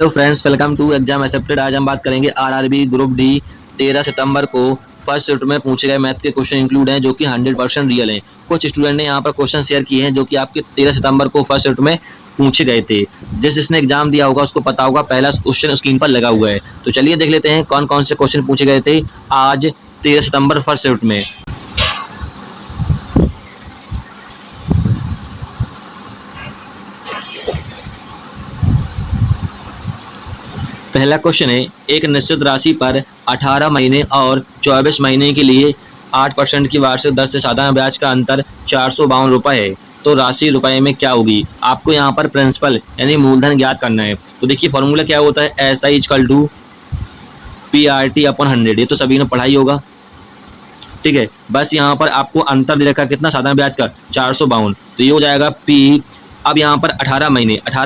Hello friends, welcome to exam accepted. आज हम बात करेंगे आरआरबी ग्रुप डी 13 सितंबर को फर्स्ट शिफ्ट में पूछे गए मैथ के क्वेश्चन इंक्लूड हैं जो कि 100% रियल हैं। कुछ स्टूडेंट ने यहाँ पर क्वेश्चन शेयर किए हैं जो कि आपके 13 सितंबर को फर्स्ट शिफ्ट में पूछे गए थे। जिसने एग्जाम दिया होगा उसको पता होगा, पहला क्वेश्चन स्क्रीन पर लगा हुआ है। तो चलिए देख लेते हैं कौन कौन से क्वेश्चन पूछे गए थे आज 13 सितंबर फर्स्ट शिफ्ट में। पहला क्वेश्चन है, एक निश्चित राशि पर 18 महीने और 24 महीने के लिए 8% की वार्षिक दर से साधारण ब्याज का अंतर 452 रुपये है, तो राशि रुपए में क्या होगी। आपको यहाँ पर प्रिंसिपल यानी मूलधन ज्ञात करना है। तो देखिए फॉर्मूला क्या होता है, S I equal to PRT upon 100। ये तो सभी ने पढ़ाई होगा, ठीक है। बस यहाँ पर आपको अंतर दे रखा कितना, साधारण ब्याज का 452, तो ये हो जाएगा P। अब यहाँ पर 18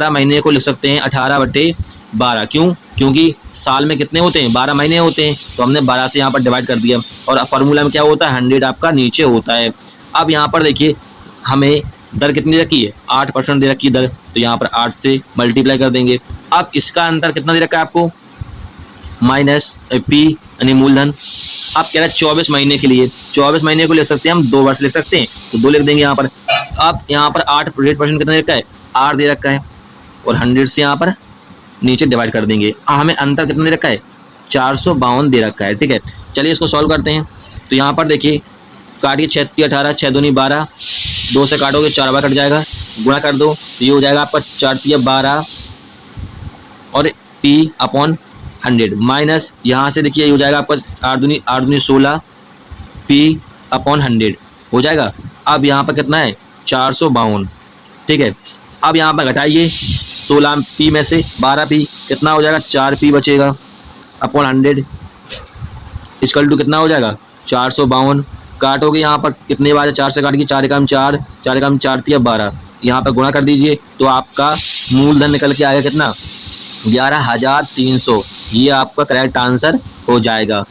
महीने को लिख सकते हैं 18/12। क्यों? क्योंकि साल में कितने होते हैं, 12 महीने होते हैं, तो हमने 12 से यहाँ पर डिवाइड कर दिया। और फॉर्मूला में क्या होता है, 100 आपका नीचे होता है। अब यहाँ पर देखिए हमें दर कितनी रखी है, 8% दे रखी है दर, तो यहाँ पर 8 से मल्टीप्लाई कर देंगे। अब इसका अंतर कितना दे रखा है आपको, माइनस P यानी मूलधन। अब कह रहा है 24 महीने के लिए, 24 महीने को ले सकते हैं हम, 2 वर्ष लिख सकते हैं, तो 2 लिख देंगे यहाँ पर। अब यहाँ पर 8% कितना दे रखा है, 8 दे रखा है, और 100 से यहाँ पर नीचे डिवाइड कर देंगे। हमें अंतर कितना दे रखा है, 452 दे रखा है, ठीक है। चलिए इसको सॉल्व करते हैं। तो यहाँ पर देखिए काटिए, 6 × 18, 6 दूनी 12, 2 से काटोगे 4 बार कट जाएगा, गुणा कर दो तो ये हो जाएगा आपका 4 × 12 और P अपॉन 100 माइनस यहाँ से देखिए ये हो जाएगा आपका 8 दूनी 16 P अपॉन 100 हो जाएगा। अब यहाँ पर कितना है, 452, ठीक है। अब यहाँ पर घटाइए 16 P में से 12 P, कितना हो जाएगा, 4 P बचेगा अपॉन 100 इक्वल टू कितना हो जाएगा, 452। काटोगे यहाँ पर कितने बार, 4 से काट के 4 एकम 4, 4 एकम 4 × 12, यहाँ पर गुणा कर दीजिए तो आपका मूलधन निकल के आएगा कितना, 11,300। ये आपका करेक्ट आंसर हो जाएगा।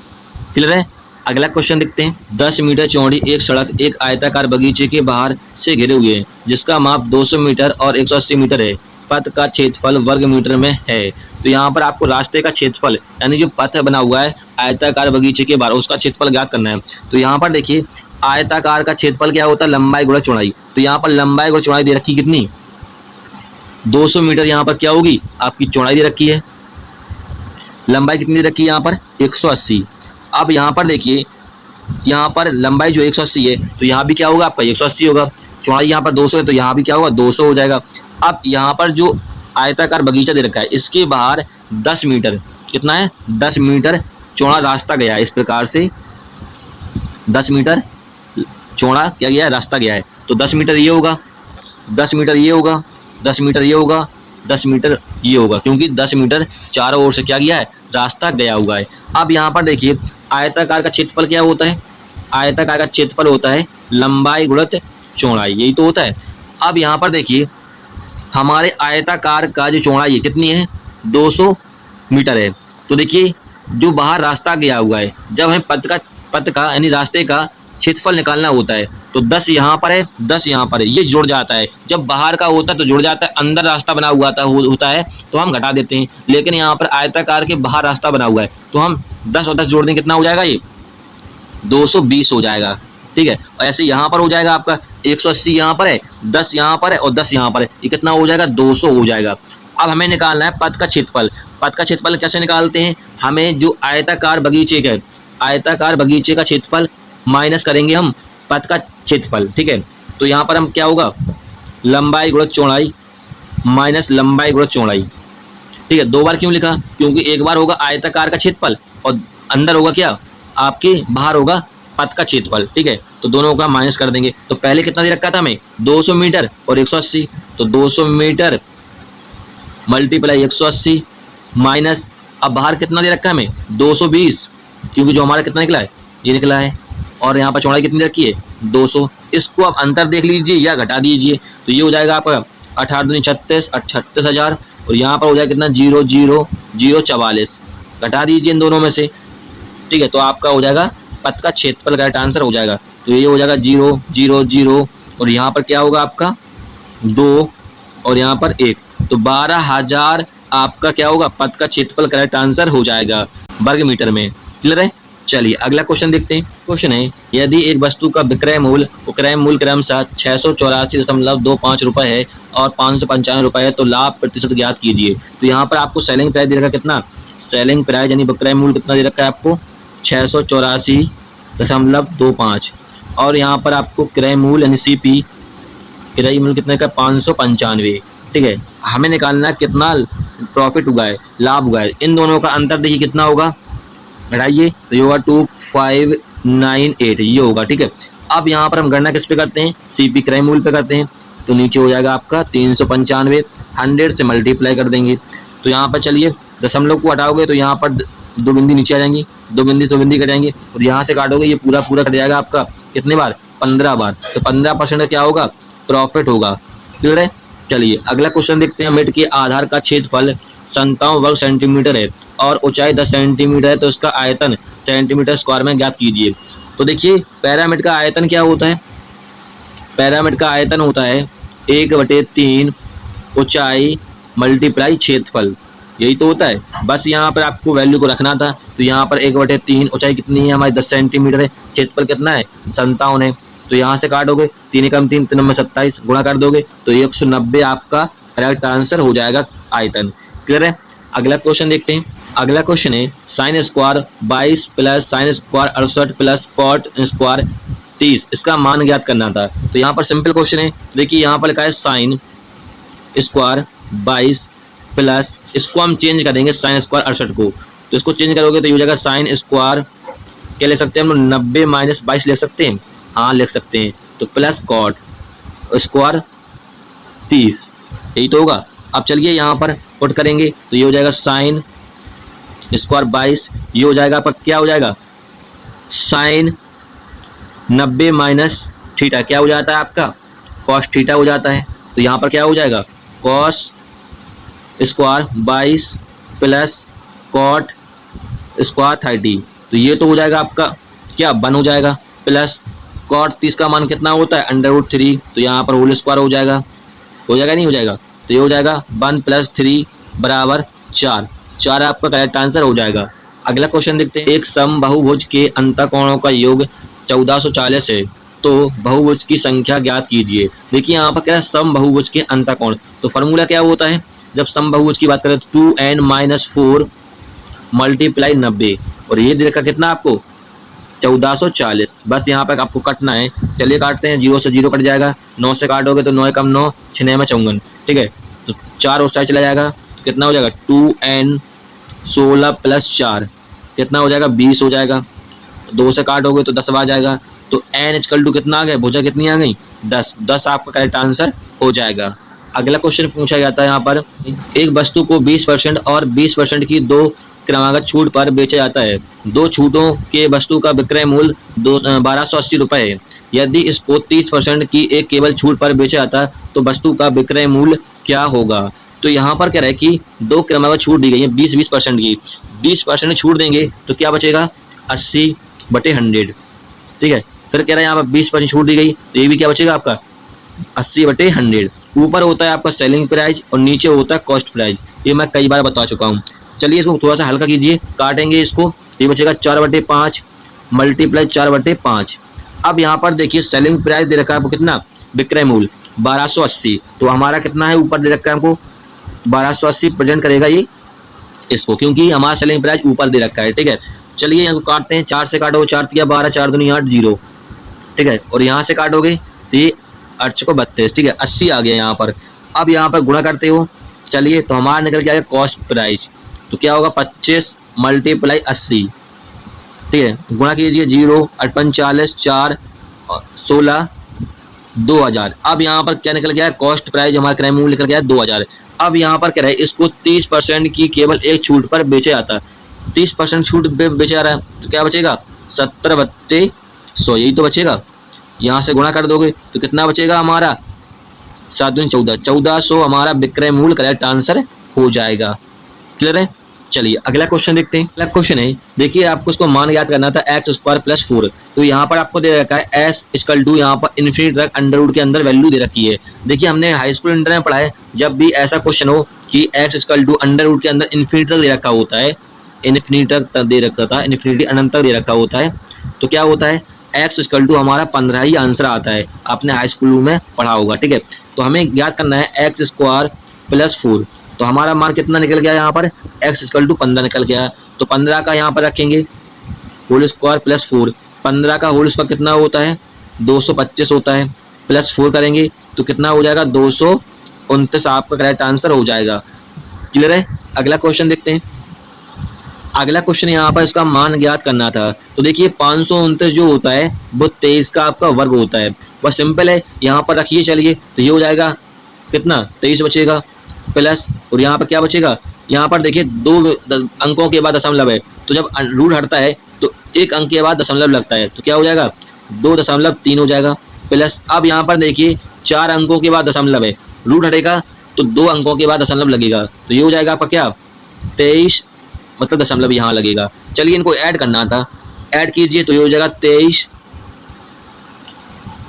क्लियर है। अगला क्वेश्चन देखते हैं। 10 मीटर चौड़ी एक सड़क एक आयताकार बगीचे के बाहर से घिरे हुए है जिसका माप 200 मीटर और 180 मीटर है। पथ का क्षेत्रफल वर्ग मीटर में है। तो यहाँ पर आपको रास्ते का क्षेत्रफल यानी जो पथ बना हुआ है आयताकार बगीचे के बाहर, उसका क्षेत्रफल ज्ञात करना है। तो यहाँ पर देखिए आयताकार का क्षेत्रफल क्या होता है, लंबाई गुणा चौड़ाई। तो यहाँ पर लंबाई गुणा चौड़ाई दे रखी कितनी, 200 मीटर। यहाँ पर क्या होगी आपकी चौड़ाई दे रखी है, लंबाई कितनी दे रखी है यहाँ पर 180। अब यहाँ पर देखिए यहाँ पर लंबाई जो 180 है तो यहाँ भी क्या होगा आपका 180 होगा। चौड़ाई यहाँ पर 200 है तो यहाँ भी क्या होगा 200 हो जाएगा। अब यहाँ पर जो आयताकार बगीचा दे रखा है इसके बाहर 10 मीटर, कितना है 10 मीटर चौड़ा रास्ता गया है। इस प्रकार से 10 मीटर चौड़ा क्या गया है, रास्ता गया है। तो 10 मीटर ये होगा, 10 मीटर ये होगा, 10 मीटर ये होगा, 10 मीटर ये होगा, क्योंकि 10 मीटर चारों ओर से क्या गया है, रास्ता गया हुआ है। अब यहाँ पर देखिए आयताकार का क्षेत्रफल क्या होता है, आयताकार का क्षेत्रफल होता है लंबाई गुणित चौड़ाई, यही तो होता है। अब यहाँ पर देखिए हमारे आयताकार का जो चौड़ाई है कितनी है, 200 मीटर है। तो देखिए जो बाहर रास्ता गया हुआ है, जब हमें पथ का यानी रास्ते का क्षेत्रफल निकालना होता है तो 10 यहाँ पर है, 10 यहाँ पर है, ये जुड़ जाता है। जब बाहर का होता है तो जुड़ जाता है, अंदर रास्ता बना हुआ होता है तो हम घटा देते हैं। लेकिन यहाँ पर आयताकार के बाहर रास्ता बना हुआ है तो हम 10 और 10 जोड़ दें, कितना हो जाएगा, ये 220 हो जाएगा, ठीक है। और ऐसे यहाँ पर हो जाएगा आपका 180 यहाँ पर है, 10 यहाँ पर है और 10 यहाँ पर है, ये कितना हो जाएगा 200 हो जाएगा। अब हमें निकालना है पथ का क्षेत्रफल। पथ का क्षेत्रफल कैसे निकालते हैं, हमें जो आयताकार बगीचे का क्षेत्रफल माइनस करेंगे हम पथ का क्षेत्रफल, ठीक है। तो यहाँ पर हम क्या होगा, लंबाई गुणित चौड़ाई माइनस लंबाई गुणित चौड़ाई, ठीक है। 2 बार क्यों लिखा, क्योंकि एक बार होगा आयताकार का क्षेत्रफल और अंदर होगा क्या, आपके बाहर होगा पथ का क्षेत्रफल, ठीक है। तो दोनों का माइनस कर देंगे। तो पहले कितना दे रखा था हमें, 200 मीटर और 180, तो 200 मीटर मल्टीप्लाई 180 माइनस, अब बाहर कितना दे रखा है हमें 220, क्योंकि जो हमारा कितना निकला है ये निकला है, और यहाँ पर चौड़ाई कितनी रखी है 200। इसको आप अंतर देख लीजिए या घटा दीजिए, तो ये हो जाएगा आपका 18 दूनी 36, 38,000, और यहाँ पर हो जाएगा कितना 0,0,044, घटा दीजिए इन दोनों में से, ठीक है। तो आपका हो जाएगा पथ का क्षेत्रफल करेक्ट आंसर हो जाएगा। तो ये हो जाएगा 0, 0, 0, और यहाँ पर क्या होगा आपका 2 और यहाँ पर 1, तो 12,000 आपका क्या होगा, पथ का क्षेत्रफल करेक्ट आंसर हो जाएगा वर्ग मीटर में। क्लियर है। चलिए अगला क्वेश्चन देखते हैं। क्वेश्चन है, यदि एक वस्तु का विक्रय मूल्य क्रमशः 684.25 रुपए है और 595 रुपए है, तो लाभ प्रतिशत ज्ञात कीजिए। तो यहाँ पर आपको सेलिंग प्राइस दे रखा कितना, सेलिंग प्राइस यानी विक्रय मूल्य कितना दे रखा है आपको 684.25 और यहाँ पर आपको क्रय मूल्य यानी सीपी क्रय मूल्य कितने का 595। ठीक है, हमें निकालना कितना प्रॉफिट हुआ है, लाभ हुआ है। इन दोनों का अंतर देखिए कितना होगा, घटाइए तो ये होगा 2598 ये होगा। ठीक है, अब यहाँ पर हम गणना किस पे करते हैं, सीपी क्रय मूल्य पे करते हैं। तो नीचे हो जाएगा आपका 395, 100 से मल्टीप्लाई कर देंगे। तो यहाँ पर चलिए दशमलव को हटाओगे तो यहाँ पर दो बिंदी नीचे आ जाएंगी, दो बिंदी कट जाएंगी और यहाँ से काटोगे ये पूरा कट जाएगा आपका कितने बार, 15 बार। तो 15% क्या होगा, प्रॉफिट होगा। क्लियर है। चलिए अगला क्वेश्चन देखते हैं। मिड के आधार का क्षेत्रफल 57 वर्ग सेंटीमीटर है और ऊंचाई 10 सेंटीमीटर है, तो इसका आयतन सेंटीमीटर स्क्वायर में ज्ञात कीजिए। तो देखिए पिरामिड का आयतन क्या होता है, पिरामिड का आयतन होता है 1/3 ऊंचाई मल्टीप्लाई क्षेत्रफल, यही तो होता है। बस यहाँ पर आपको वैल्यू को रखना था। तो यहाँ पर 1/3 ऊंचाई कितनी है हमारी 10 सेंटीमीटर है, क्षेत्रफल कितना है 57 है। तो यहाँ से काटोगे 3 कम 3 3 में 27 गुणा कर दोगे तो 190 आपका करेक्ट आंसर हो जाएगा आयतन। क्लियर है। अगला क्वेश्चन देखते हैं। अगला क्वेश्चन है sine square 22 plus sine square 68 plus cot square 30, इसका मान ज्ञात करना था। तो यहाँ पर सिंपल क्वेश्चन है। देखिए यहाँ पर लिखा है साइन स्क्वायर 22 प्लस, इसको हम चेंज करेंगे साइन स्क्वायर 68 को, तो इसको चेंज करोगे तो ये हो जाएगा साइन स्क्वायर क्या लिख सकते हैं हम लोग 90 माइनस 22 लिख सकते हैं, हाँ लिख सकते हैं। तो प्लस कॉट स्क्वायर 30 यही तो होगा। अब चलिए यहाँ पर पुट करेंगे तो ये हो जाएगा साइन स्क्वायर 22, ये हो जाएगा आपका क्या हो जाएगा साइन 90 माइनस थीटा क्या हो जाता है आपका कॉस थीटा हो जाता है। तो यहाँ पर क्या हो जाएगा cos square 22 plus cot square 30, तो ये तो हो जाएगा आपका क्या 1 हो जाएगा, प्लस कॉट 30 का मान कितना होता है √3, तो यहाँ पर होल स्क्वायर हो जाएगा नहीं हो जाएगा। तो ये हो जाएगा 1 + 3 = 4 आपका करेक्ट आंसर हो जाएगा। अगला क्वेश्चन देखते हैं। एक समबाहुभुज के अंतःकोणों का योग 1440 है, तो बहुभुज की संख्या ज्ञात कीजिए। देखिए यहाँ पर क्या है समबाहुभुज के अंतःकोण, तो फॉर्मूला क्या होता है जब समबाहुभुज की बात करें तो 2n - 4 × 90 और ये दे रखा कितना आपको 1440। बस यहाँ पर आपको कटना है। चलिए काटते हैं, 0 से 0 कट जाएगा, 9 से काटोगे तो 9 कम 9 6 में 54। ठीक है, तो 4 उस साइड चला जाएगा तो कितना हो जाएगा 2n 16 + 4 कितना हो जाएगा 20 हो जाएगा। 2 से काटोगे तो 10 आ जाएगा। तो n = कितना आ गया, भुजा कितनी आ गई 10 आपका करेक्ट आंसर हो जाएगा। अगला क्वेश्चन पूछा जाता है यहाँ पर, एक वस्तु को 20% और 20% की 2 क्रमागत छूट पर बेचा जाता है। 2 छूटों के वस्तु का विक्रय मूल्य 1280 रुपए है। यदि इसको 30% की एक केवल छूट पर बेचा जाता तो वस्तु का विक्रय मूल्य क्या होगा। तो यहाँ पर क्या रहा है कि 2 क्रमागत छूट दी गई है 20% की, 20% छूट देंगे तो क्या बचेगा 80/100। ठीक है, फिर कह रहा है यहाँ पर 20% छूट दी गई तो ये भी क्या बचेगा आपका 80/100। ऊपर होता है आपका सेलिंग प्राइस और नीचे होता है कॉस्ट प्राइस, ये मैं कई बार बता चुका हूँ। चलिए इसको थोड़ा सा हल्का कीजिए, काटेंगे इसको तो ये बचेगा 4/5 × 4/5। अब यहाँ पर देखिए सेलिंग प्राइस दे रखा है आपको कितना विक्रय मूल्य 1280, तो हमारा कितना है ऊपर दे रखा है हमको 1280 प्रेजेंट करेगा ये इसको, क्योंकि हमारा सेलिंग प्राइस ऊपर दे रखा है। ठीक है, चलिए यहाँ को काटते हैं, 4 से काटोगे 4 × 12 4 दूनी 8 0। ठीक है, और यहाँ से काटोगे तो ये 8 को 32। ठीक है, 80 आ गया यहाँ पर। अब यहाँ पर गुणा करते हो, चलिए तो हमारा निकल के आएगा कॉस्ट प्राइस, तो क्या होगा 25 × 80। ठीक है, गुणा कीजिए 0 8 45 4 16 2000। अब यहाँ पर क्या निकल गया है कॉस्ट प्राइस हमारा क्रय मूल्य निकल गया है 2000। अब यहाँ पर क्या है इसको 30% की केवल एक छूट पर बेचा जाता है, 30% छूट बेचा जा रहा है तो क्या बचेगा 70/100 यही तो बचेगा। यहाँ से गुणा कर दोगे तो कितना बचेगा हमारा 7 × 14 1400 हमारा विक्रय मूल्य करेक्ट आंसर हो जाएगा। क्लियर है। चलिए अगला क्वेश्चन देखते हैं। अगला क्वेश्चन है, देखिए आपको इसको मान याद करना था एक्स स्क्वायर प्लस 4। तो यहाँ पर आपको दे रखा है एस इक्वल टू, यहाँ पर इन्फिनिटी तक अंडर रूट के अंदर वैल्यू दे रखी है। देखिए हमने हाई स्कूल इंटर में पढ़ा है, जब भी ऐसा क्वेश्चन हो कि x equal to under root के अंदर इन्फिनिटी तक दे रखा होता है, इन्फिनिटी तक दे रखा था, इन्फिनिटी अनंत तक दे रखा होता है, तो क्या होता है एक्स इक्वल टू हमारा 15 ही आंसर आता है। आपने हाई स्कूल में पढ़ा होगा, ठीक है। तो हमें याद करना है एक्स स्क्वायर प्लस 4। तो हमारा मान कितना निकल गया यहाँ पर, एक्स इक्वल टू 15 निकल गया। तो 15 का यहाँ पर रखेंगे होल स्क्वायर प्लस 4। 15 का होल स्क्वायर कितना होता है, 225 होता है, प्लस 4 करेंगे तो कितना हो जाएगा, 229 आपका करेक्ट आंसर हो जाएगा। क्लियर है। अगला क्वेश्चन देखते हैं। अगला क्वेश्चन यहाँ पर इसका मान ज्ञात करना था। तो देखिए 529 जो होता है वो 23 का आपका वर्ग होता है। वह सिंपल है, यहाँ पर रखिए। चलिए तो ये हो जाएगा कितना, 23 बचेगा प्लस, और यहाँ पर क्या बचेगा, यहाँ पर देखिए 2 अंकों के बाद दशमलव है, तो जब रूट हटता है तो एक अंक के बाद दशमलव लगता है, तो क्या हो जाएगा 2.3 हो जाएगा प्लस। अब यहाँ पर देखिए 4 अंकों के बाद दशमलव है, रूट हटेगा तो 2 अंकों के बाद दशमलव लगेगा, तो ये हो जाएगा आपका क्या 23, मतलब दशमलव यहाँ लगेगा। चलिए इनको ऐड करना था, ऐड कीजिए तो ये हो जाएगा 23।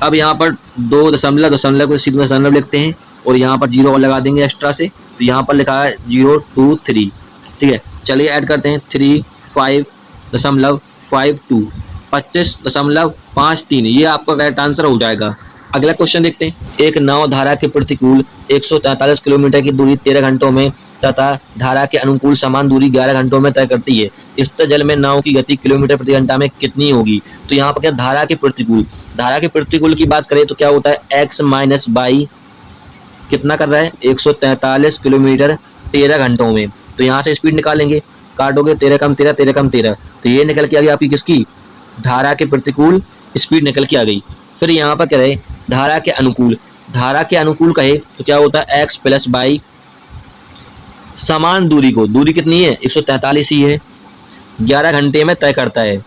अब यहाँ पर 2 दशमलव, दशमलव को सीधे दशमलव लिखते हैं और यहाँ पर 0 और लगा देंगे एक्स्ट्रा से, तो यहाँ पर लिखा है 023। ठीक है, चलिए ऐड करते हैं 35.52, 25.53, ये आपका करेक्ट आंसर हो जाएगा। अगला क्वेश्चन देखते हैं। एक नाव धारा के प्रतिकूल 143 किलोमीटर की दूरी 13 घंटों में तथा धारा के अनुकूल समान दूरी 11 घंटों में तय करती है। स्थिर जल में नाव की गति किलोमीटर प्रति घंटा में कितनी होगी। तो यहाँ पर क्या धारा के प्रतिकूल, धारा के प्रतिकूल की बात करें तो क्या होता है x माइनस बाई कितना कर रहा है 143 किलोमीटर 13 घंटों में। तो यहाँ से स्पीड निकालेंगे, काटोगे 13 कम 13, 13 कम 13, तो ये निकल के आ गई आपकी किसकी, धारा के प्रतिकूल स्पीड निकल के आ गई। फिर यहाँ पर क्या रहे धारा के अनुकूल, धारा के अनुकूल कहे तो क्या होता है x प्लस बाई समान दूरी को, दूरी कितनी है 143 ही है, 11 घंटे में तय करता है।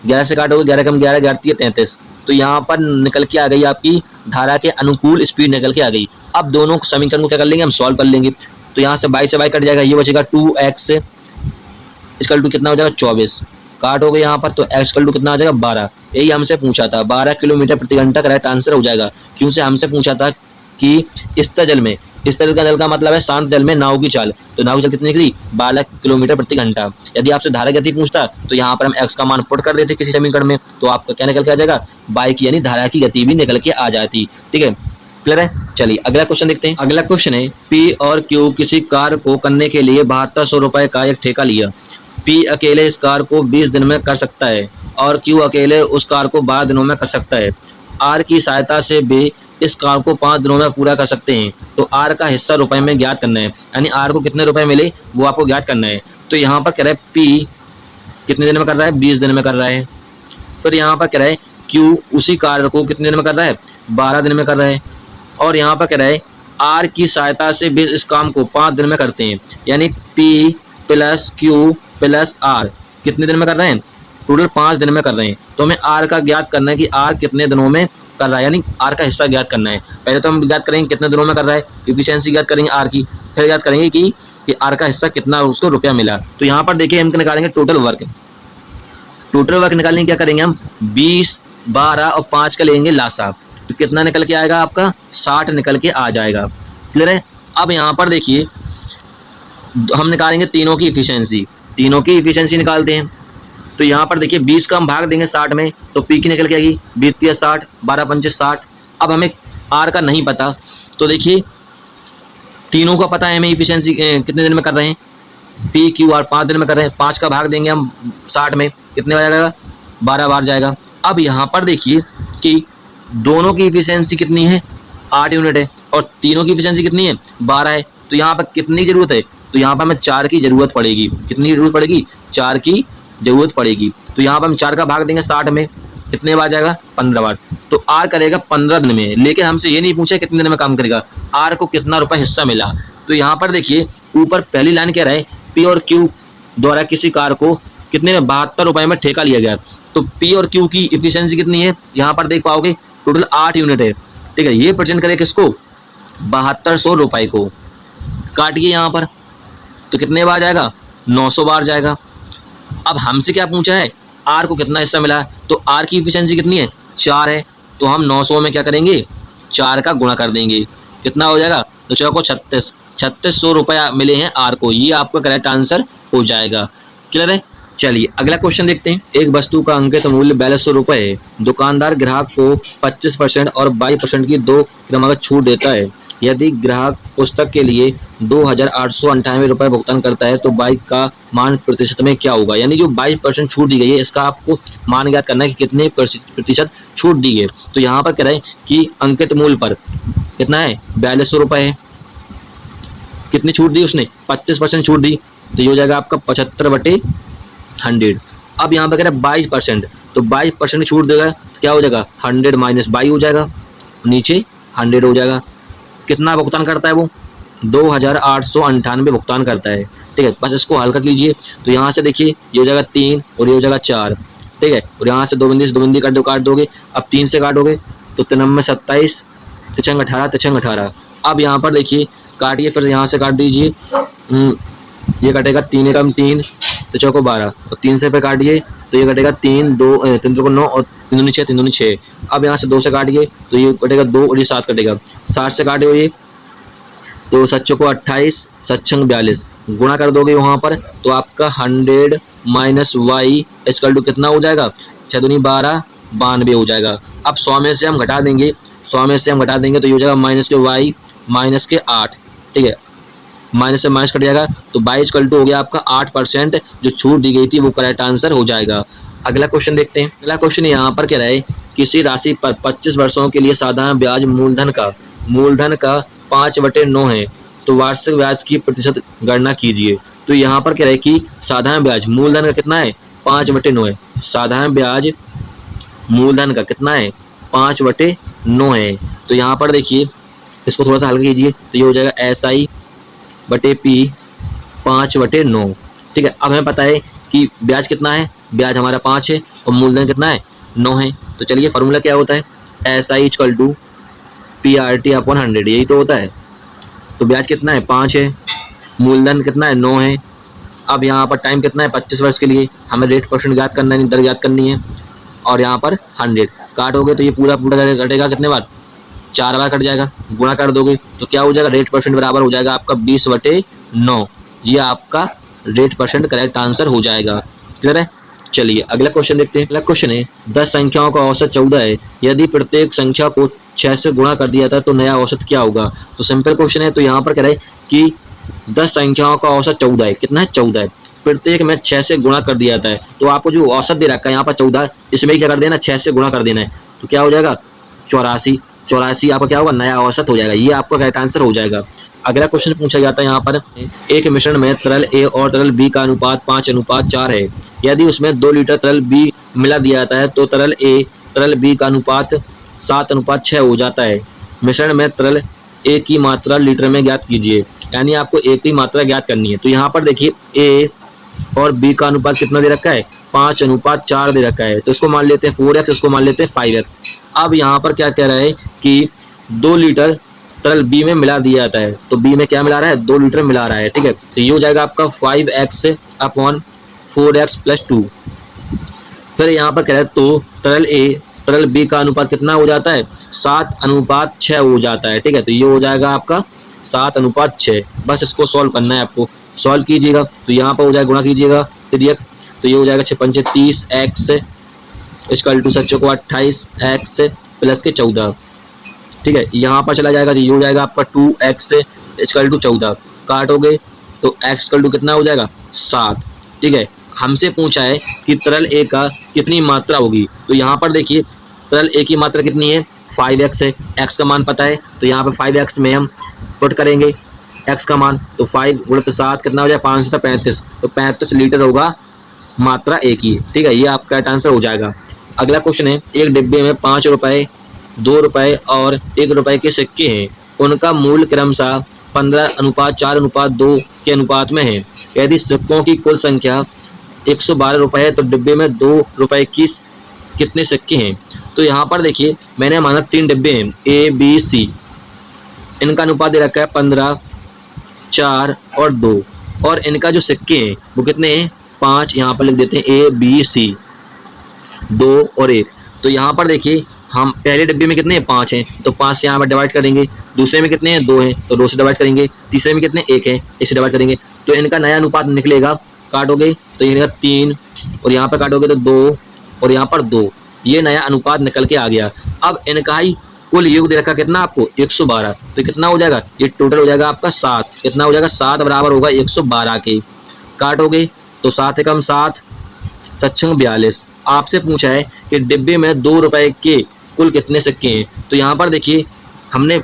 11 से काटोगे 11 कम 11, 11 33, तो यहाँ पर निकल के आ गई आपकी धारा के अनुकूल स्पीड निकल के आ गई। अब दोनों समीकरण को क्या कर लेंगे, हम सॉल्व कर लेंगे। तो यहाँ से बाई से बाई कट जाएगा, ये बचेगा 2x इक्वल टू कितना हो जाएगा 24, काट हो गया यहाँ पर, तो x इक्वल टू कितना आ जाएगा 12। यही हमसे पूछा था, 12 किलोमीटर प्रति घंटा करेक्ट आंसर हो जाएगा। क्यों से हमसे पूछा था कि स्थिर जल में, स्थिर जल का मतलब है शांत जल में नाव की चाल, तो नाव की चाल कितनी निकली 12 किलोमीटर प्रति घंटा। यदि आपसे धारा गति पूछता तो यहाँ पर हम x का मान पुट कर देते किसी समीकरण में, तो आपका क्या निकल के आ जाएगा बाई की यानी धारा की गति भी निकल के आ जाती। ठीक है, क्लियर है। चलिए अगला क्वेश्चन देखते हैं। अगला क्वेश्चन है P और Q किसी कार्य को करने के लिए 7200 रुपए का एक ठेका लिया। P अकेले इस कार्य को 20 दिन में कर सकता है और Q अकेले उस कार्य को 12 दिनों में कर सकता है। R की सहायता से वे इस कार्य को 5 दिनों में पूरा कर सकते हैं। तो R का हिस्सा रुपए में ज्ञात करना है, यानी R को कितने रुपए मिले वो आपको ज्ञात करना है। तो यहाँ पर कह रहा है P कितने दिन में कर रहा है 20 दिन में कर रहा है। फिर यहाँ पर कह रहा है Q उसी कार्य को कितने दिन में कर रहा है 12 दिन में कर रहा है। और यहाँ पर कह रहा है R की सहायता से वे इस काम को 5 दिन में करते हैं, यानी P plus Q plus R कितने दिन में कर रहे हैं, टोटल 5 दिन में कर रहे हैं। तो हमें R का ज्ञात करना है कि R कितने दिनों में कर रहा है, यानी R का हिस्सा ज्ञात करना है। पहले तो हम ज्ञात करेंगे कितने दिनों में कर रहा है, एफिशिएंसी ज्ञात करेंगे R की, फिर ज्ञात करेंगे कि R का हिस्सा कितना उसको रुपया मिला। तो यहाँ पर देखिए हम निकालेंगे टोटल वर्क, टोटल वर्क निकालने क्या करेंगे हम 20, 12 और 5 का लेंगे लासा, तो कितना निकल के आएगा आपका 60 निकल के आ जाएगा। क्लियर है। अब यहाँ पर देखिए हम निकालेंगे तीनों की इफिशिएंसी, तीनों की इफिशिएंसी निकालते हैं। तो यहाँ पर देखिए 20 का हम भाग देंगे 60 में, तो P की निकल के आएगी 20 60, 12 5 60। अब हमें R का नहीं पता, तो देखिए तीनों का पता है हमें इफिशिएंसी कितने दिन में कर रहे हैं, P Q R 5 दिन में कर रहे हैं। 5 का भाग देंगे हम 60 में, कितने बार जाएगा 12 बार जाएगा। अब यहाँ पर देखिए कि दोनों की इफिशिएंसी कितनी है 8 यूनिट है और तीनों की इफिशिएंसी कितनी है 12 है। तो यहाँ पर कितनी जरूरत है, तो यहाँ पर हमें 4 की जरूरत पड़ेगी। कितनी जरूरत पड़ेगी 4 की जरूरत पड़ेगी। तो यहाँ पर हम 4 का भाग देंगे 60 में, कितने बार जाएगा 15 बार। तो R करेगा 15 दिन में, लेकिन हमसे ये नहीं पूछा कितने दिन में काम करेगा, R को कितना रुपए हिस्सा मिला। तो यहाँ पर देखिए ऊपर पहली लाइन कह रहा है P और Q द्वारा किसी कार को कितने में 72 रुपए में ठेका लिया गया। तो P और Q की इफिशिएंसी कितनी है यहाँ पर देख पाओगे टोटल 8 यूनिट है। ठीक है, ये प्रेजेंट करे किसको 7200 रुपए को, काटिए यहाँ पर तो कितने बार जाएगा 900 बार जाएगा। अब हमसे क्या पूछा है, आर को कितना हिस्सा मिला है, तो आर की इफिशियंसी कितनी है, 4 है, तो हम 900 में क्या करेंगे, 4 का गुणा कर देंगे, कितना हो जाएगा, तो चौको 3600 रुपया मिले हैं आर को। ये आपका करेक्ट आंसर हो जाएगा। क्लियर है। चलिए अगला क्वेश्चन देखते हैं। एक वस्तु का अंकित मूल्य 4200 रुपये है। दुकानदार ग्राहक को 25% और 22% की 2 क्रमागत छूट देता है। यदि ग्राहक पुस्तक के लिए 2898 रुपये भुगतान करता है तो बाइक का मान प्रतिशत में क्या होगा। यानी जो 22% छूट दी गई है, इसका आपको मान ज्ञात करना है कि कितने प्रतिशत छूट दी है। तो यहाँ पर कह रहे हैं कि अंकित मूल्य पर कितना है, 4200 रुपये है। कितनी छूट दी उसने, 25% छूट दी, तो ये हो जाएगा आपका 75/100। अब यहाँ पर कह रहे हैं 22%, तो 22% छूट देगा, क्या हो जाएगा, 100 माइनस 22 हो जाएगा, नीचे 100 हो जाएगा। कितना भुगतान करता है वो, 2898 भुगतान करता है। ठीक है, बस इसको हल्का कीजिए। तो यहाँ से देखिए ये हो जाएगा 3 और ये हो जाएगा 4। ठीक है, और यहाँ से 2 बिंदी से 2 बिंदी काट दोगे। अब 3 से काटोगे तो 3 में 27, 3 18, 3 18। अब यहाँ पर देखिए काटिए, फिर यहाँ से काट दीजिए। ये कटेगा 3 एकम 3, तो चौको 12, और 3 से पे काटिए तो ये कटेगा 3 2 3 को 9 और 3 दूनी 6, 3 दूनी 6। अब यहाँ से 2 से काटिए तो ये कटेगा 2 और ये 7 कटेगा। 7 से काटे हुए तो 7 को 28, 7 42, गुणा कर दोगे वहाँ पर तो आपका 100 माइनस वाई इक्वल टू कितना हो जाएगा, 6 दूनी 12, 92 हो जाएगा। अब 100 में से हम घटा देंगे, 100 में से हम घटा देंगे तो ये हो जाएगा माइनस के वाई माइनस के 8। ठीक है, माइनस से माइनस कट जाएगा तो 22 इक्वल टू हो गया आपका 8%। जो छूट दी गई थी वो करेक्ट आंसर हो जाएगा। अगला क्वेश्चन देखते हैं। अगला क्वेश्चन यहाँ पर क्या है, किसी राशि पर 25 वर्षों के लिए साधारण ब्याज मूलधन का 5/9 है, तो वार्षिक ब्याज की प्रतिशत गणना कीजिए। तो यहाँ पर क्या है कि साधारण ब्याज मूलधन का कितना है, 5/9 है। साधारण ब्याज मूलधन का कितना है, 5/9 है। तो यहाँ पर देखिए इसको थोड़ा सा हल्का कीजिए तो ये हो जाएगा SI/P 5/9। ठीक है, अब हमें पता है कि ब्याज कितना है, ब्याज हमारा 5 है और मूलधन कितना है, 9 है। तो चलिए फॉर्मूला क्या होता है, SI/PRT/100, यही तो होता है। तो ब्याज कितना है, 5 है, मूलधन कितना है, 9 है। अब यहाँ पर टाइम कितना है, 25 वर्ष के लिए। हमें रेट परसेंट ज्ञात करना है, दर ज्ञात करनी है। और यहाँ पर 100 काटोगे तो ये पूरा कटेगा कितने बार, 4 बार कट जाएगा। गुणा कर दोगे तो क्या हो जाएगा, रेट परसेंट बराबर हो जाएगा आपका 20/9। ये आपका रेट परसेंट करेक्ट आंसर हो जाएगा। क्लियर है। चलिए अगला क्वेश्चन देखते हैं। अगला क्वेश्चन है 10 संख्याओं का औसत 14 है। यदि प्रत्येक संख्या को 6 से गुणा कर दिया था तो नया औसत क्या होगा। तो सिंपल क्वेश्चन है। तो यहाँ पर कह रहे हैं कि 10 संख्याओं का औसत 14 है। कितना है, 14 है। प्रत्येक में 6 से गुणा कर दिया जाता है। तो आपको जो औसत दे रखा है यहाँ पर 14, इसमें क्या कर देना, 6 से गुणा कर देना है। तो क्या हो जाएगा, 84 आपका क्या होगा, नया औसत हो जाएगा। ये आपका करेक्ट आंसर हो जाएगा। अगला क्वेश्चन पूछा जाता है यहाँ पर, एक मिश्रण में तरल ए और तरल बी का अनुपात 5:4 है। यदि उसमें 2 लीटर तरल बी मिला दिया जाता है तो तरल ए तरल बी का अनुपात 7:6 हो जाता है। मिश्रण में तरल ए की मात्रा लीटर में ज्ञात कीजिए। यानी आपको ए की मात्रा ज्ञात करनी है। तो यहाँ पर देखिए ए और बी का अनुपात कितना दे रखा है, 5:4 दे रखा है। तो इसको मान लेते हैं 4x, इसको मान लेते हैं 5x। अब यहाँ पर क्या कह रहा है कि 2 लीटर तरल बी में मिला दिया जाता है। तो बी में क्या मिला रहा है, 2 लीटर मिला रहा है। ठीक है, तो ये हो जाएगा आपका 5x/4x + 2। फिर यहाँ पर कह रहा है तो तरल ए तरल बी का अनुपात कितना हो जाता है, 7:6 हो जाता है। ठीक है, तो ये हो जाएगा आपका 7:6। बस इसको सॉल्व करना है आपको। सॉल्व कीजिएगा तो यहाँ पर हो जाएगा, गुणा कीजिएगा तो ये हो जाएगा 6×5 = 30x इक्वल टू 7 को 28x प्लस के 14। ठीक है, यहाँ पर चला जाएगा तो ये हो जाएगा आपका 2x इक्वल टू 14। काटोगे तो x इक्वल टू कितना हो जाएगा, 7। ठीक है, हमसे पूछा है कि तरल ए का कितनी मात्रा होगी। तो यहाँ पर देखिए तरल ए की मात्रा कितनी है, 5x है। x का मान पता है तो यहाँ पर 5x में हम पुट करेंगे x का मान। तो 5 × 7 कितना हो जाएगा, 5 × 35। तो 35 लीटर होगा मात्रा ए की। ठीक है, ये आपका आंसर हो जाएगा। अगला क्वेश्चन है, एक डिब्बे में 5 रुपए, 2 रुपए और 1 रुपए के सिक्के हैं। उनका मूल्य क्रमशः 15:4:2 के अनुपात में है। यदि सिक्कों की कुल संख्या 112 रुपए है तो डिब्बे में 2 रुपए की कितने सिक्के हैं। तो यहाँ पर देखिए मैंने माना 3 डिब्बे हैं A B C। इनका अनुपात दे रखा है 15, 4 और 2। और इनका जो सिक्के हैं वो कितने हैं, 5। यहाँ पर लिख देते हैं ABC, 2 और 1। तो यहाँ पर देखिए हम पहले डिब्बे में कितने हैं, 5 हैं, तो 5 से यहाँ पर डिवाइड करेंगे। दूसरे में कितने हैं, 2 हैं, तो 2 से डिवाइड करेंगे। तीसरे में कितने, 1 है, इससे डिवाइड करेंगे। तो इनका नया अनुपात निकलेगा, काटोगे तो ये निकलेगा 3, और यहाँ पर काटोगे तो 2, और यहाँ पर 2। ये नया अनुपात निकल के आ गया। अब इनका ही कुल योग दे रखा कितना आपको, 112। तो कितना हो जाएगा, ये टोटल हो जाएगा आपका 7। कितना हो जाएगा, 7 बराबर होगा 112 के। काटोगे तो 7 एकम 7, 7 42। आपसे पूछा है कि डिब्बे में 2 रुपए के कुल कितने सिक्के हैं। तो यहाँ पर देखिए हमने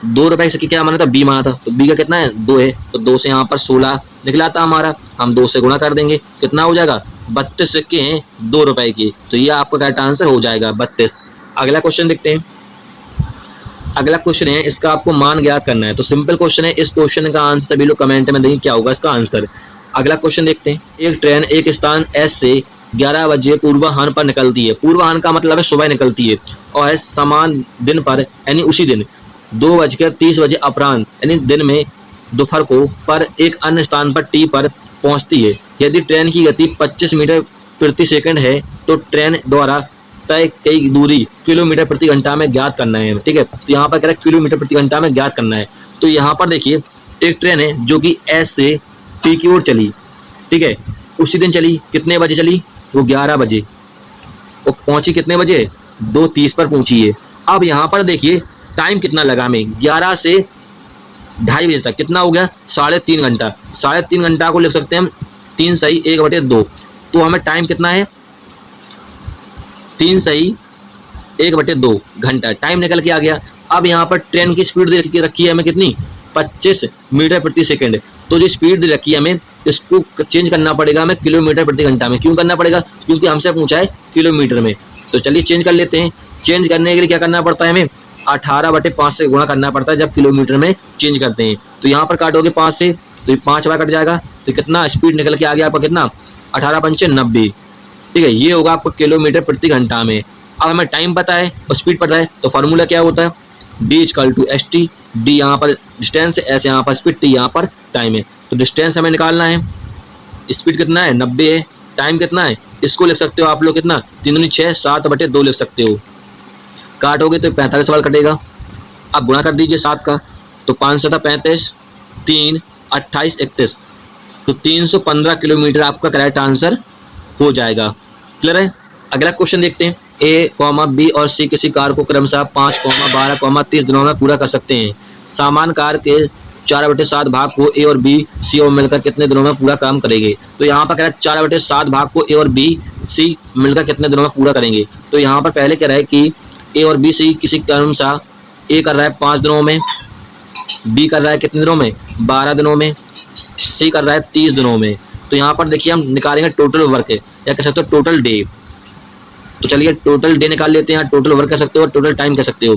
2 रुपए के सिक्के क्या माना था, बी माना था, तो बी का कितना है, 2 है, तो 2 से यहाँ पर 16 निकला था हमारा। हम 2 से गुणा कर देंगे, कितना हो जाएगा, 32 सिक्के हैं 2 रुपए के। तो ये आपका करेक्ट आंसर हो जाएगा 32। अगला क्वेश्चन देखते हैं। अगला क्वेश्चन है, इसका आपको मान ज्ञात करना है। तो सिंपल क्वेश्चन है, इस क्वेश्चन का आंसर सभी लोग कमेंट में देंगे क्या होगा इसका आंसर। अगला क्वेश्चन देखते हैं। एक ट्रेन एक स्थान S से 11 बजे पूर्वाह्न पर निकलती है। पूर्वाह्न का मतलब है सुबह निकलती है, और समान दिन पर यानी उसी दिन 2:30 बजे अपराह्न यानी दिन में दोपहर को पर एक अन्य स्थान पर T पर पहुंचती है। यदि ट्रेन की गति 25 मीटर प्रति सेकंड है तो ट्रेन द्वारा तय कई दूरी किलोमीटर प्रति घंटा में ज्ञात करना है। ठीक है, तो यहाँ पर कह रहा है किलोमीटर प्रति घंटा में ज्ञात करना है। तो यहाँ पर देखिए एक ट्रेन है जो कि S से T की ओर चली, ठीक है, उसी दिन चली, कितने बजे चली, वो 11 बजे, वो पहुंची कितने बजे, 2:30 पर पहुंची है। अब यहाँ पर देखिए टाइम कितना लगा हमें, 11 से 2:30 बजे तक, कितना हो गया, 3.5 घंटा। 3.5 घंटा को लिख सकते हैं हम 3 सही 1/2। तो हमें टाइम कितना है, 3 सही 1/2 घंटा टाइम निकल के आ गया। अब यहाँ पर ट्रेन की स्पीड दे रखी है हमें कितनी, 25 मीटर प्रति सेकंड। तो जो स्पीड दे रखी है हमें, इसको चेंज करना पड़ेगा हमें किलोमीटर प्रति घंटा में। क्यों करना पड़ेगा, क्योंकि हमसे पूछा है किलोमीटर में। तो चलिए चेंज कर लेते हैं। चेंज करने के लिए क्या करना पड़ता है हमें, 18/5 से गुणा करना पड़ता है जब किलोमीटर में चेंज करते हैं। तो यहाँ पर काटोगे 5 से, तो 5 बार कट जाएगा, तो कितना स्पीड निकल के आ गया आपका, कितना, 18×5 = 90। ठीक है, ये होगा आपको किलोमीटर प्रति घंटा में। अब हमें टाइम पता है और स्पीड पता है, तो फार्मूला क्या होता है, D = ST। D यहाँ पर डिस्टेंस है, S यहाँ पर स्पीड, T यहाँ पर टाइम है। तो डिस्टेंस हमें निकालना है, स्पीड कितना है 90 है, टाइम कितना है, इसको लिख सकते हो आप लोग कितना, 3 दूनी 6, 7/2 लिख सकते हो। काटोगे तो 45 सवाल कटेगा। अब गुणा कर दीजिए 7 का, तो 5 7 35, 3 28 31, तो 315 किलोमीटर आपका करेक्ट आंसर हो जाएगा। क्लियर है। अगला क्वेश्चन देखते हैं। A, B और C किसी कार को क्रमशः 5, 12, 30 दिनों में पूरा कर सकते हैं। समान कार के 4/7 भाग को A और B, C और मिलकर कितने दिनों में पूरा काम करेंगे। तो यहाँ पर कह रहा है 4/7 भाग को A और B, C मिलकर कितने दिनों में पूरा करेंगे। तो यहाँ पर पहले कह रहा है कि A और B, C किसी क्रमशः A कर रहा है 5 दिनों में, B कर रहा है कितने दिनों में, 12 दिनों में, C कर रहा है 30 दिनों में। तो यहाँ पर देखिए हम निकालेंगे टोटल वर्क या कह सकते हो टोटल डे। तो चलिए टोटल डे निकाल लेते हैं, टोटल वर्क कह सकते हो, टोटल टाइम कह सकते हो।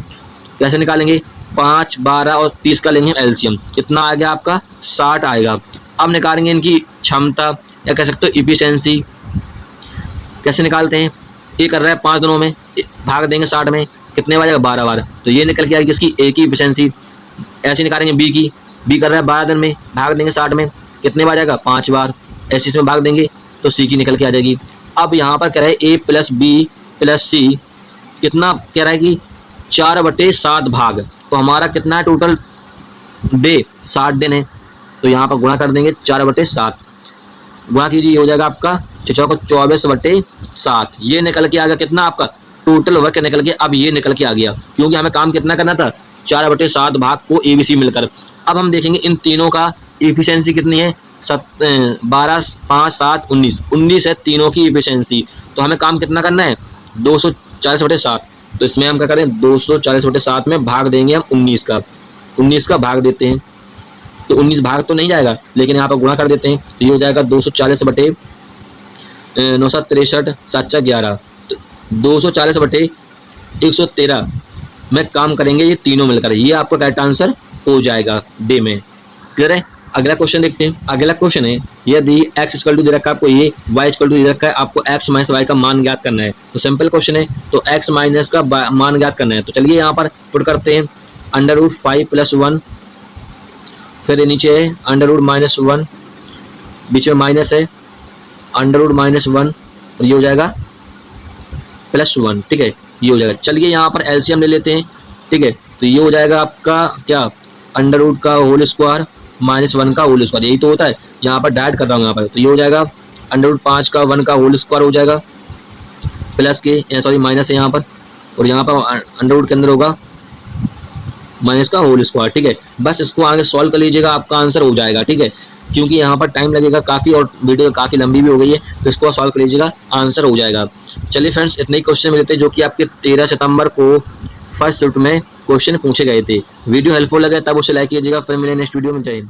कैसे निकालेंगे, 5, 12 और 30 का लेंगे एलसीएम, कितना आ गया आपका, 60 आएगा। अब निकालेंगे इनकी क्षमता या कह सकते हो इफिशिएंसी। कैसे निकालते हैं, ए कर रहा है 5 दिनों में, भाग देंगे 60 में, कितने बार, 12 बार, तो ये निकल के आएगी इसकी ए की इफिशिएंसी। ऐसे निकालेंगे बी की, बी कर रहा है 12 दिन में, भाग देंगे 60 में, कितने बार जाएगा, 5 बार, ऐसे इसमें भाग देंगे तो सी की निकल के आ जाएगी। अब यहाँ पर कह रहा है ए प्लस बी प्लस सी, कितना कह रहा है कि 4/7 भाग, तो हमारा कितना है टोटल डे, 60 दिन है। तो यहाँ पर गुणा कर देंगे 4/7, गुणा कीजिए, ये हो जाएगा आपका 24/7, ये निकल के आ गया कितना आपका टोटल वर्क निकल के। अब ये निकल के आ गया क्योंकि हमें काम कितना करना था, 4/7 भाग को ABC मिलकर। अब हम देखेंगे इन तीनों का इफिशिएंसी कितनी है, 12, 5, 7, 19 है तीनों की इफिशिएंसी। तो हमें काम कितना करना है, 240/7। तो इसमें हम क्या करें, 240/7 में भाग देंगे हम 19 का भाग देते हैं, तो 19 भाग तो नहीं जाएगा लेकिन यहाँ पर गुणा कर देते हैं, तो ये हो जाएगा 240/963 711, 240/113 में काम करेंगे ये तीनों मिलकर। ये आपका करेक्ट आंसर हो जाएगा डे में। क्लियर है। अगला क्वेश्चन देखते हैं। अगला क्वेश्चन है, यदि x = दे रखा है आपको ये, y = दे रखा है आपको x - y का मान ज्ञात करना है। तो सिंपल क्वेश्चन है, तो x माइनस का मान ज्ञात करना है। तो चलिए यहाँ पर पुट करते हैं, √5 + 1, फिर नीचे है √-1, बीच में माइनस है, अंडर रूट -1 और ये हो जाएगा +1, ठीक है, ये हो जाएगा। चलिए यहाँ पर एलसीएम ले लेते हैं, ठीक है, तो ये हो जाएगा आपका क्या, अंडर रूट का होल स्क्वायर -1 का होल स्क्वायर, यही तो होता है। यहाँ पर डाइट कर रहा हूँ यहाँ पर, तो ये हो जाएगा अंडर रूट 5 का 1 का होल स्क्वायर हो जाएगा प्लस के सॉरी माइनस है यहाँ पर, और यहाँ पर अंडर रूट के अंदर होगा माइनस का होल स्क्वायर, ठीक है। बस इसको आगे सॉल्व कर लीजिएगा, आपका आंसर हो जाएगा, ठीक है। क्योंकि यहाँ पर टाइम लगेगा काफ़ी और वीडियो काफ़ी लंबी भी हो गई है, तो इसको सॉल्व कर लीजिएगा, आंसर हो जाएगा। चलिए फ्रेंड्स, इतने ही क्वेश्चन मिलते हैं जो कि आपके 13 सितंबर को फर्स्ट शिफ्ट में क्वेश्चन पूछे गए थे। वीडियो हेल्पफुल लगे तब उसे लाइक कीजिएगा। फिर मिलेंगे नेक्स्ट वीडियो में। जय हिंद।